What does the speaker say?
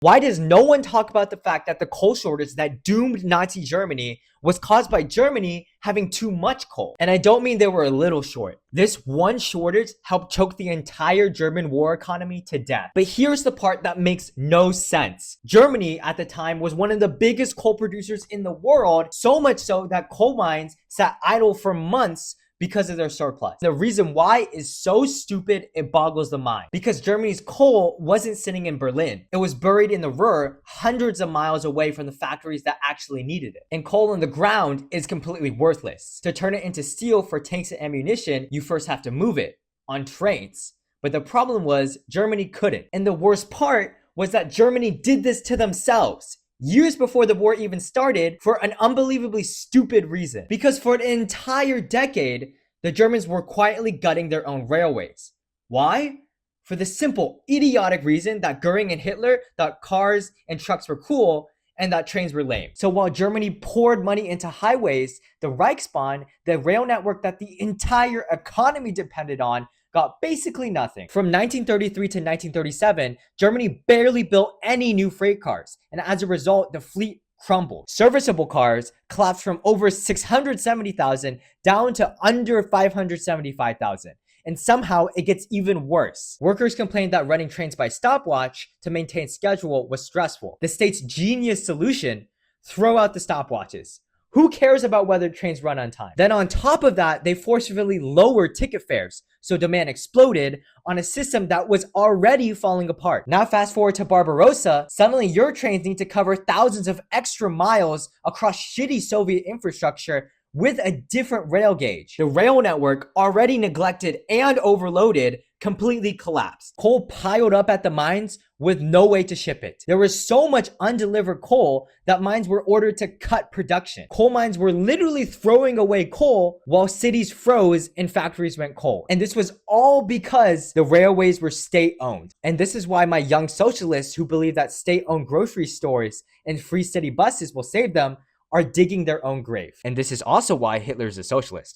Why does no one talk about the fact that the coal shortage that doomed Nazi Germany was caused by Germany having too much coal? And I don't mean they were a little short. This one shortage helped choke the entire German war economy to death. But here's the part that makes no sense. Germany at the time was one of the biggest coal producers in the world, so much so that coal mines sat idle for months because of their surplus. The reason why is so stupid, it boggles the mind. Because Germany's coal wasn't sitting in Berlin. It was buried in the Ruhr, hundreds of miles away from the factories that actually needed it. And coal on the ground is completely worthless. To turn it into steel for tanks and ammunition, you first have to move it on trains. But the problem was Germany couldn't. And the worst part was that Germany did this to themselves years before the war even started for an unbelievably stupid reason. Because for an entire decade, the Germans were quietly gutting their own railways. Why? For the simple, idiotic reason that Goering and Hitler thought cars and trucks were cool and that trains were lame. So while Germany poured money into highways, the Reichsbahn, the rail network that the entire economy depended on, got basically nothing. From 1933 to 1937, Germany barely built any new freight cars, and as a result, the fleet crumbled. Serviceable cars collapsed from over 670,000 down to under 575,000. And somehow it gets even worse. Workers complained that running trains by stopwatch to maintain schedule was stressful. The state's genius solution: throw out the stopwatches. Who cares about whether trains run on time? Then on top of that, they forcefully lowered ticket fares, so demand exploded on a system that was already falling apart. Now fast forward to Barbarossa, suddenly your trains need to cover thousands of extra miles across shitty Soviet infrastructure with a different rail gauge. The rail network, already neglected and overloaded, completely collapsed. Coal piled up at the mines with no way to ship it. There was so much undelivered coal that mines were ordered to cut production. Coal mines were literally throwing away coal while cities froze and factories went cold. And this was all because the railways were state-owned. And this is why my young socialists who believe that state-owned grocery stores and free city buses will save them are digging their own grave. And this is also why Hitler's a socialist.